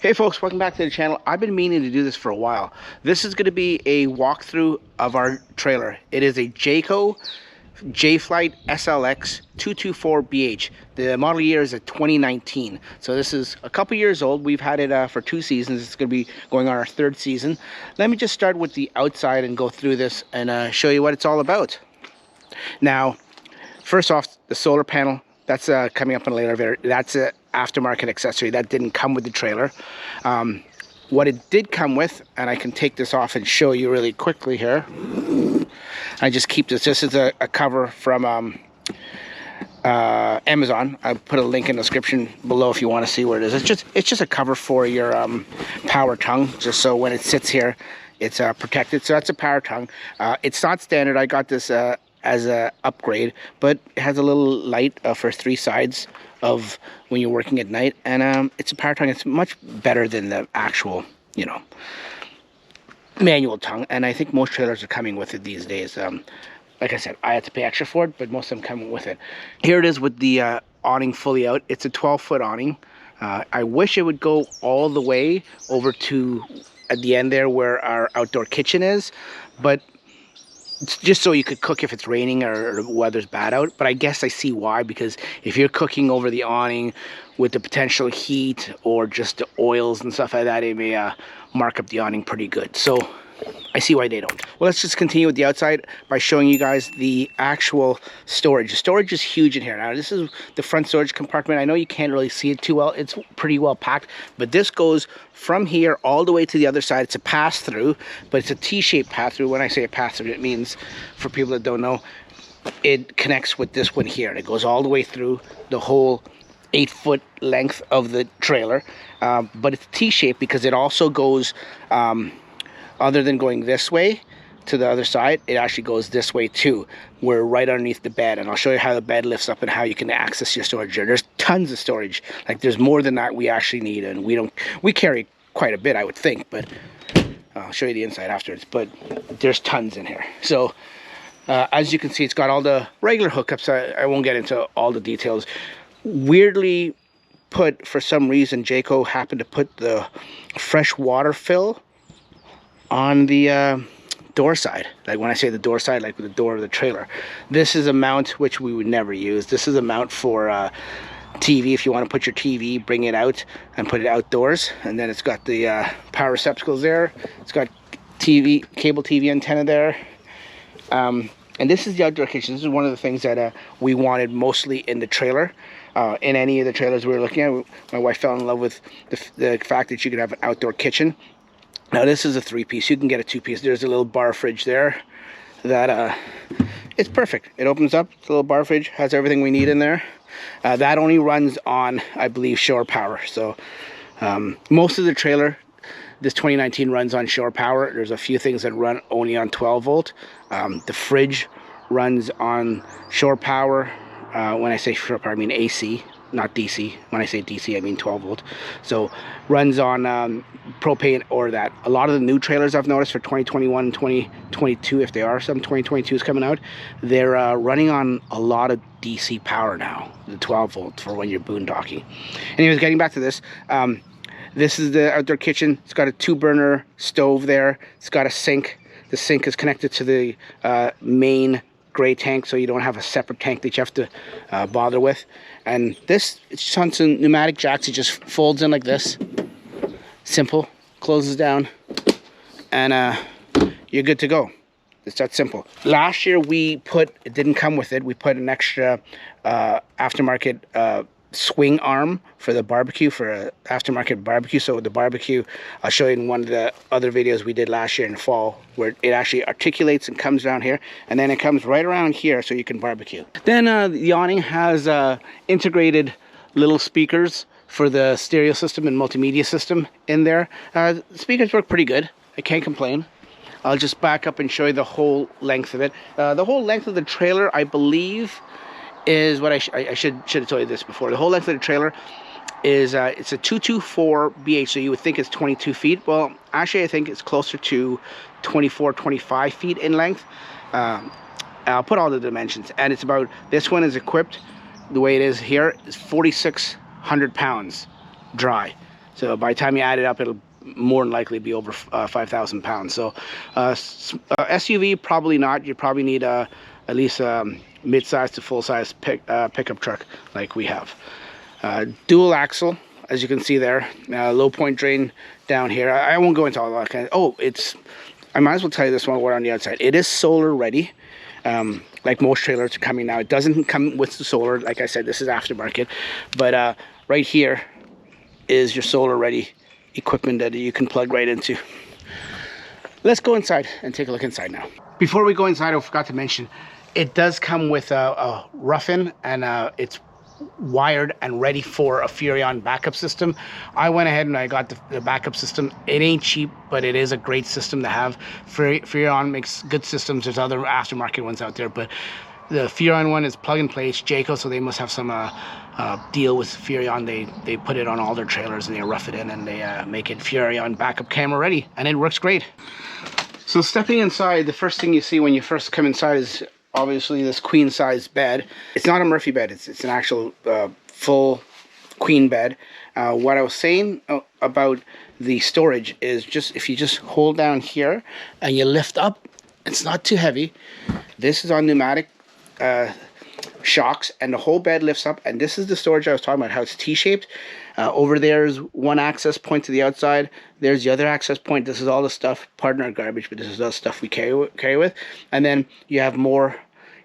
Hey folks, welcome back to the channel. I've been meaning to do this for a while. This is going to be a walkthrough of our trailer. It is a Jayco Jayflight SLX 224BH. The model year is a 2019. So this is a couple years old. We've had it for 2 seasons. It's going to be going on our 3rd season. Let me just start with the outside and go through this and show you what it's all about. Now, first off, the solar panel. That's coming up in a later video. That's an aftermarket accessory. That didn't come with the trailer. What it did come with, and I can take this off and show you really quickly here. I just keep this. This is a cover from Amazon. I'll put a link in the description below if you want to see where it is. It's just a cover for your power tongue, just so when it sits here, it's protected. So that's a power tongue. It's not standard. I got this as a upgrade, but it has a little light for 3 sides of when you're working at night, and it's a power tongue. It's much better than the actual, manual tongue, and I think most trailers are coming with it these days. Like I said, I had to pay extra for it, but most of them come with it. Here it is with the awning fully out. It's a 12-foot awning. I wish it would go all the way over to at the end there where our outdoor kitchen is, but it's just so you could cook if it's raining or the weather's bad out. But I guess I see why, because if you're cooking over the awning with the potential heat or just the oils and stuff like that, it may mark up the awning pretty good. So I see why they don't. Well, let's just continue with the outside by showing you guys the actual storage. The storage is huge in here. Now, this is the front storage compartment. I know you can't really see it too well. It's pretty well packed, but this goes from here all the way to the other side. It's a pass-through, but it's a T-shaped pass-through. When I say a pass-through, it means, for people that don't know, it connects with this one here, and it goes all the way through the whole 8-foot length of the trailer. But it's T-shaped because it also goes... other than going this way to the other side, it actually goes this way too. We're right underneath the bed, and I'll show you how the bed lifts up and how you can access your storage there. There's tons of storage. Like, there's more than that we actually need, and we carry quite a bit, I would think, but I'll show you the inside afterwards. But there's tons in here. So as you can see, it's got all the regular hookups. I won't get into all the details. Weirdly put, for some reason, Jayco happened to put the fresh water fill on the door side. Like, when I say the door side, like with the door of the trailer. This is a mount which we would never use. This is a mount for TV. If you want to put your TV, bring it out and put it outdoors. And then it's got the power receptacles there. It's got cable TV antenna there. And this is the outdoor kitchen. This is one of the things that we wanted mostly in the trailer. In any of the trailers we were looking at, my wife fell in love with the fact that you could have an outdoor kitchen. Now, this is a 3-piece. You can get a 2-piece. There's a little bar fridge there that it's perfect. It opens up. It's a little bar fridge. Has everything we need in there. That only runs on, I believe, shore power. So most of the trailer, this 2019, runs on shore power. There's a few things that run only on 12 volt. The fridge runs on shore power. When I say shore power, I mean AC, not DC. When I say DC, I mean 12 volt. So runs on propane or that. A lot of the new trailers I've noticed for 2021 and 2022, if they are some 2022s coming out, they're running on a lot of DC power now, the 12 volts for when you're boondocking. Anyways, getting back to this, this is the outdoor kitchen. It's got a 2-burner stove there. It's got a sink. The sink is connected to the main gray tank, so you don't have a separate tank that you have to bother with. And this, it's just on some pneumatic jacks. It just folds in like this. Simple. Closes down, and you're good to go. It's that simple. Last year we put, it didn't come with it, we put an extra aftermarket swing arm for the barbecue, for an aftermarket barbecue. So with the barbecue, I'll show you in one of the other videos we did last year in the fall, where it actually articulates and comes down here, and then it comes right around here so you can barbecue. Then the awning has integrated little speakers for the stereo system and multimedia system in there. Speakers work pretty good. I can't complain. I'll just back up and show you the whole length of it. The whole length of the trailer, I believe, is what I should have told you this before. The whole length of the trailer is it's a 224BH, so you would think it's 22 feet. Well, actually, I think it's closer to 24, 25 feet in length. I'll put all the dimensions, and it's about, this one is equipped, the way it is here, is 4,600 pounds dry. So by the time you add it up, it'll more than likely be over 5,000 pounds. So SUV, probably not. You probably need at least mid-size to full-size pickup truck like we have. Dual axle, as you can see there. Low point drain down here. I won't go into all that kind of, I might as well tell you this one word on the outside. It is solar ready. Like most trailers are coming now. It doesn't come with the solar. Like I said, this is aftermarket. But right here is your solar ready equipment that you can plug right into. Let's go inside and take a look inside now. Before we go inside, I forgot to mention, it does come with a rough-in, and it's wired and ready for a Furrion backup system. I went ahead and I got the backup system. It ain't cheap, but it is a great system to have. Furrion makes good systems. There's other aftermarket ones out there, but the Furrion one is plug and play. It's Jayco, so they must have some deal with Furrion. They put it on all their trailers and they rough it in, and they make it Furrion backup camera ready, and it works great. So stepping inside, the first thing you see when you first come inside is obviously this queen size bed. It's not a Murphy bed, it's an actual full queen bed. What I was saying about the storage is, just if you just hold down here and you lift up, it's not too heavy. This is on pneumatic shocks, and the whole bed lifts up, and this is the storage I was talking about, how it's T-shaped. Over there's one access point to the outside, there's the other access point. This is all the stuff, pardon our garbage, but this is all the stuff we carry with. And then you have more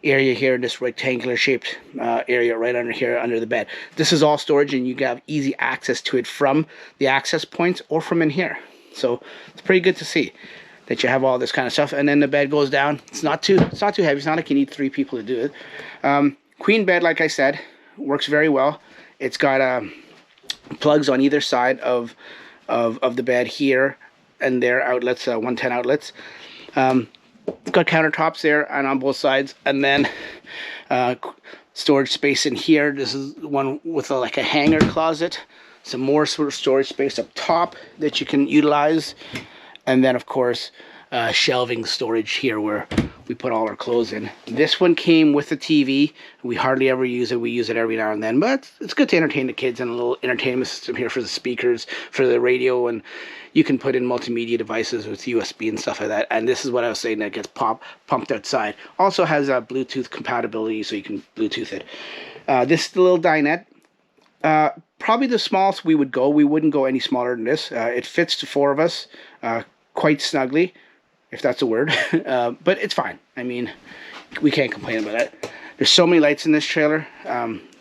area here in this rectangular shaped area right under here under the bed. This is all storage, and you have easy access to it from the access points or from in here. So it's pretty good to see that you have all this kind of stuff. And then the bed goes down. It's not too heavy. It's not like you need 3 people to do it. Queen bed, like I said, works very well. It's got plugs on either side of the bed here, and their outlets, 110 outlets. It's got countertops there and on both sides, and then storage space in here. This is one with like a hanger closet, some more sort of storage space up top that you can utilize, and then of course shelving storage here where we put all our clothes in. This one came with a TV. We hardly ever use it. We use it every now and then, but it's good to entertain the kids, and a little entertainment system here for the speakers, for the radio, and you can put in multimedia devices with USB and stuff like that. And this is what I was saying, that gets pumped outside. Also has a Bluetooth compatibility, so you can Bluetooth it. This is the little dinette. Probably the smallest we would go. We wouldn't go any smaller than this. It fits the 4 of us quite snugly, if that's a word. But it's fine. I mean, we can't complain about that. There's so many lights in this trailer.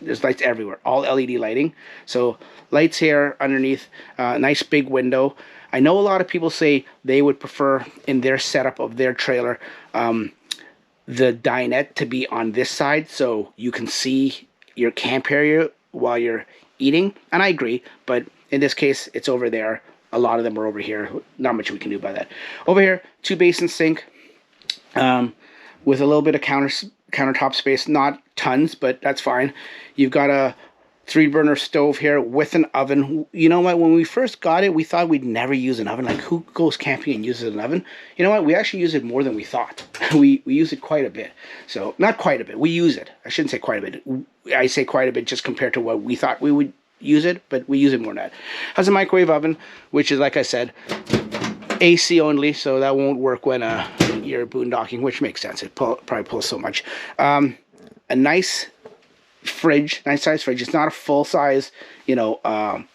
There's lights everywhere, all LED lighting. So lights here underneath, nice big window. I know a lot of people say they would prefer in their setup of their trailer the dinette to be on this side, so you can see your camp area while you're eating. And I agree, but in this case, it's over there. A lot of them are over here. Not much we can do by that. Over here, 2 basin sink with a little bit of countertop space. Not tons, but that's fine. You've got a 3-burner stove here with an oven. You know what? When we first got it, we thought we'd never use an oven. Like, who goes camping and uses an oven? You know what? We actually use it more than we thought. we use it quite a bit. So, not quite a bit. We use it. I shouldn't say quite a bit. I say quite a bit just compared to what we thought we would use it, but we use it more than that. Has a microwave oven, which is, like I said, AC only, so that won't work when you're boondocking, which makes sense. It probably pulls so much. A nice fridge, nice size fridge. It's not a full size,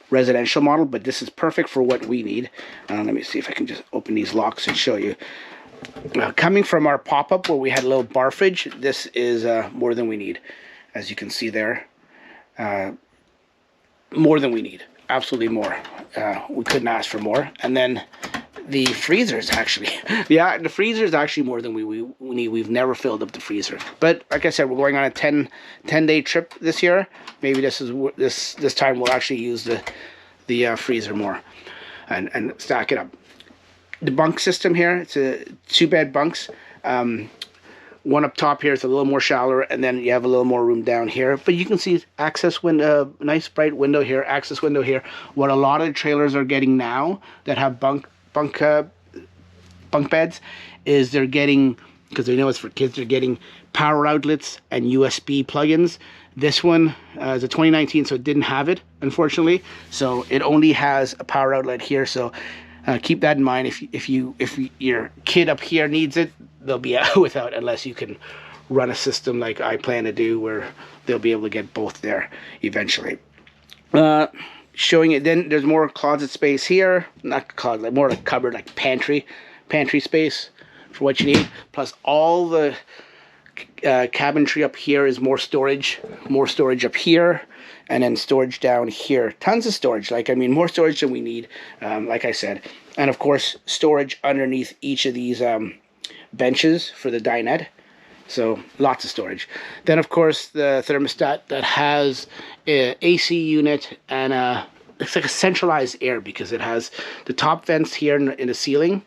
residential model, but this is perfect for what we need. Let me see if I can just open these locks and show you. Coming from our pop-up where we had a little bar fridge, this is more than we need. As you can see there, more than we need. Absolutely more. We couldn't ask for more. And then the freezer is actually, the freezer is actually more than we need. We've never filled up the freezer. But like I said, we're going on a 10-day trip this year. Maybe this time we'll actually use the freezer more and stack it up. The bunk system here, it's a 2-bed bunks. One up top here is a little more shallower, and then you have a little more room down here. But you can see access window, nice bright window here, access window here. What a lot of the trailers are getting now that have bunk beds is they're getting, because they know it's for kids, they're getting power outlets and USB plugins. This one is a 2019, so it didn't have it, unfortunately. So it only has a power outlet here. So keep that in mind. If your kid up here needs it, they'll be out without, unless you can run a system like I plan to do, where they'll be able to get both there eventually. Showing it, then there's more closet space here, not closet, like more like cupboard, like pantry space for what you need. Plus all the cabinetry up here is more storage up here, and then storage down here. Tons of storage, like, I mean, more storage than we need, like I said. And of course, storage underneath each of these benches for the dinette. So lots of storage. Then of course the thermostat that has a AC unit, and it's like a centralized air, because it has the top vents here in the ceiling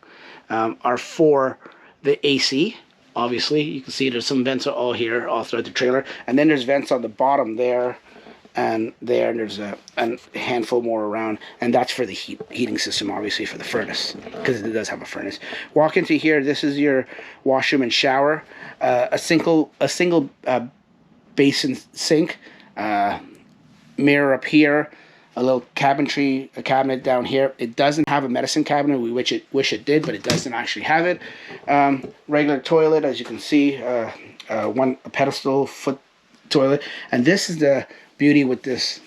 are for the AC. Obviously you can see there's some vents all here all throughout the trailer, and then there's vents on the bottom there and there, and there's a handful more around, and that's for the heating system, obviously, for the furnace, because it does have a furnace. Walk into here, this is your washroom and shower, a single basin sink, mirror up here, a little cabinet down here. It doesn't have a medicine cabinet. We wish it did, but it doesn't actually have it. Regular toilet, as you can see, a pedestal foot toilet. And this is the beauty with this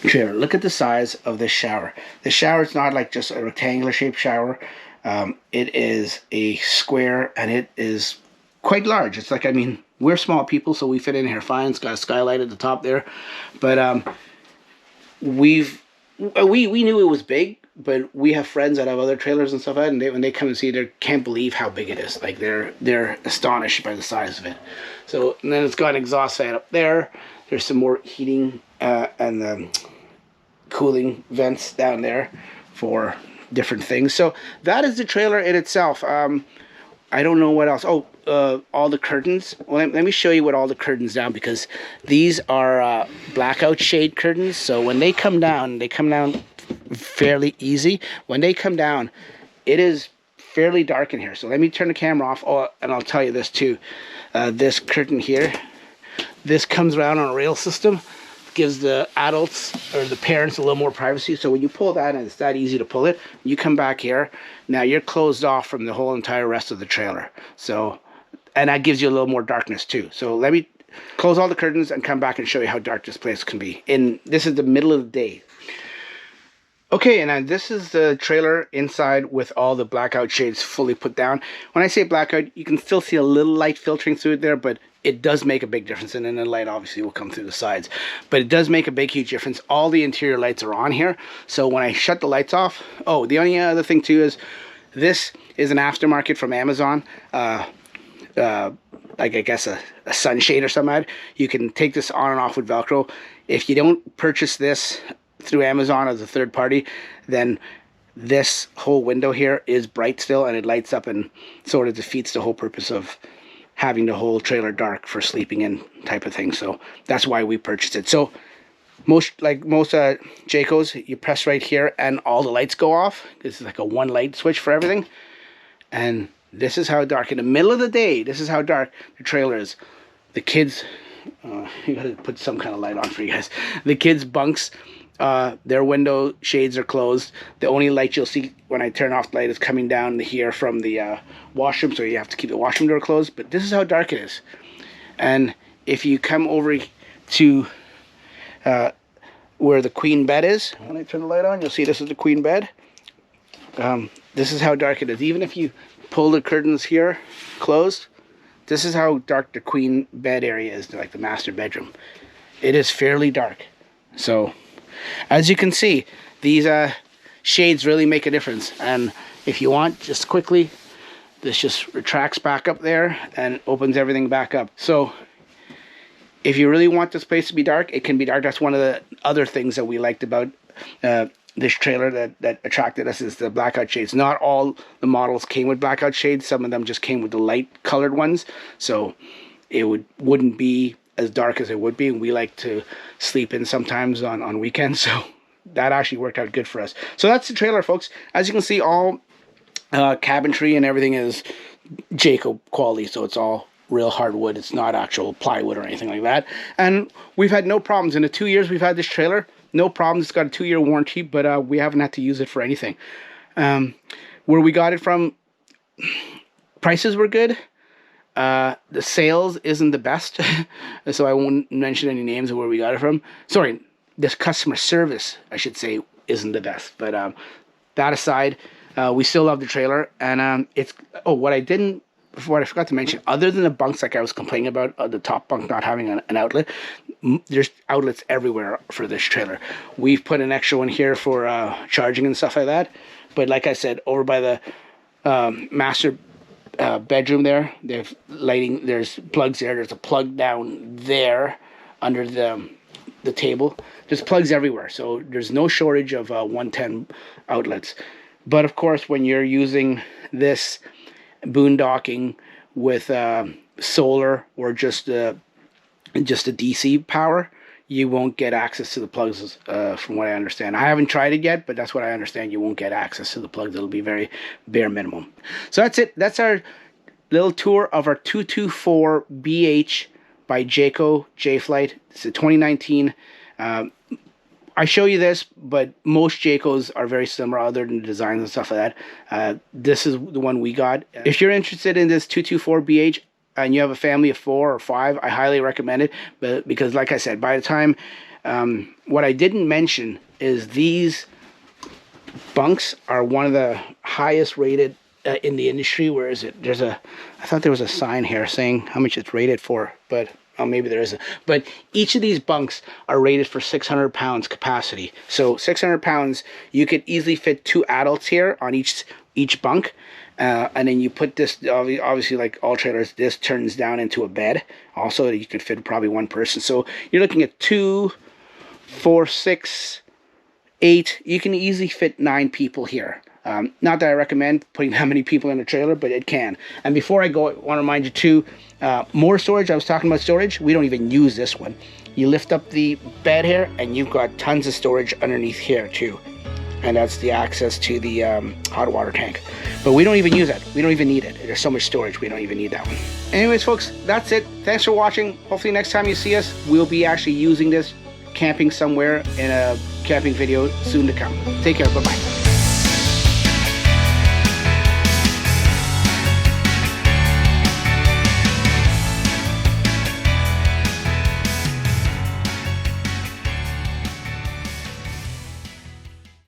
trailer. Look at the size of this shower. The shower is not like just a rectangular shaped shower. It is a square, and it is quite large. It's like, I mean, we're small people, so we fit in here fine. It's got a skylight at the top there, but we knew it was big, but we have friends that have other trailers and stuff like that, and when they come and see it, they can't believe how big it is. Like, they're astonished by the size of it. So, and then it's got an exhaust fan up there. There's some more heating and cooling vents down there for different things. So that is the trailer in itself. I don't know what else. Oh, all the curtains. Well, let me show you what all the curtains down, because these are blackout shade curtains. So when they come down fairly easy. When they come down, it is fairly dark in here. So let me turn the camera off. Oh, and I'll tell you this too. This curtain here, this comes around on a rail system, gives the adults or the parents a little more privacy. So when you pull that, and it's that easy to pull it, you come back here, now you're closed off from the whole entire rest of the trailer. So, and that gives you a little more darkness too. So let me close all the curtains and come back and show you how dark this place can be. This is the middle of the day. Okay, and then this is the trailer inside with all the blackout shades fully put down. When I say blackout, you can still see a little light filtering through it there, but it does make a big difference. And then the light obviously will come through the sides, but it does make a big, huge difference. All the interior lights are on here. So when I shut the lights off, oh, the only other thing too is this is an aftermarket from Amazon. Like, I guess a sunshade or something. You can take this on and off with Velcro. If you don't purchase this through Amazon as a third party, then this whole window here is bright still, and it lights up and sort of defeats the whole purpose of having the whole trailer dark for sleeping in type of thing. So that's why we purchased it. So most Jaycos, you press right here and all the lights go off. This is like a one light switch for everything. And this is how dark, in the middle of the day, this is how dark the trailer is. The kids, you gotta put some kind of light on for you guys. The kids' bunks, their window shades are closed. The only light you'll see when I turn off the light is coming down here from the washroom, so you have to keep the washroom door closed. But this is how dark it is. And if you come over to where the queen bed is, when I turn the light on, you'll see this is the queen bed. This is how dark it is. Even if you pull the curtains here closed, this is how dark the queen bed area is, like the master bedroom. It is fairly dark. So as you can see, these shades really make a difference. And if you want, just quickly, this just retracts back up there and opens everything back up. So if you really want this place to be dark, it can be dark. That's one of the other things that we liked about this trailer that attracted us, is the blackout shades. Not all the models came with blackout shades. Some of them just came with the light colored ones. So it wouldn't be as dark as it would be. And we like to sleep in sometimes on weekends. So that actually worked out good for us. So that's the trailer, folks. As you can see, all cabinetry and everything is Jayco quality. So it's all real hardwood. It's not actual plywood or anything like that. And we've had no problems. In the 2 years we've had this trailer, no problems. It's got a 2-year warranty, but we haven't had to use it for anything. Where we got it from, prices were good. The sales isn't the best, so I won't mention any names of where we got it from. Sorry, this customer service, I should say, isn't the best. But that aside, we still love the trailer. And it's, oh, what I forgot to mention, other than the bunks like I was complaining about, the top bunk not having an outlet, there's outlets everywhere for this trailer. We've put an extra one here for charging and stuff like that. But like I said, over by the master bedroom there, there's lighting, there's plugs there, there's a plug down there under the table. There's plugs everywhere, so there's no shortage of 110 outlets. But of course, when you're using this boondocking with solar or just a DC power, you won't get access to the plugs, from what I understand. I haven't tried it yet, but that's what I understand. You won't get access to the plugs. It'll be very bare minimum. So that's it. That's our little tour of our 224BH by Jayco Jayflight. It's a 2019. I show you this, but most Jaycos are very similar other than the designs and stuff like that. This is the one we got. If you're interested in this 224BH, and you have a family of 4 or 5, I highly recommend it. But because, like I said, by the time, what I didn't mention is these bunks are one of the highest rated in the industry. Where is it? I thought there was a sign here saying how much it's rated for, but maybe there isn't. But each of these bunks are rated for 600 pounds capacity. So 600 pounds, you could easily fit 2 adults here on each bunk. And then you put this, obviously like all trailers, this turns down into a bed. Also, you could fit probably 1 person. So you're looking at 2, 4, 6, 8. You can easily fit 9 people here. Not that I recommend putting that many people in a trailer, but it can. And before I go, I want to remind you too, more storage. I was talking about storage. We don't even use this one. You lift up the bed here and you've got tons of storage underneath here too. And that's the access to the hot water tank. But we don't even use that. We don't even need it. There's so much storage, we don't even need that one. Anyways, folks, that's it. Thanks for watching. Hopefully next time you see us, we'll be actually using this camping somewhere in a camping video soon to come. Take care. Bye-bye.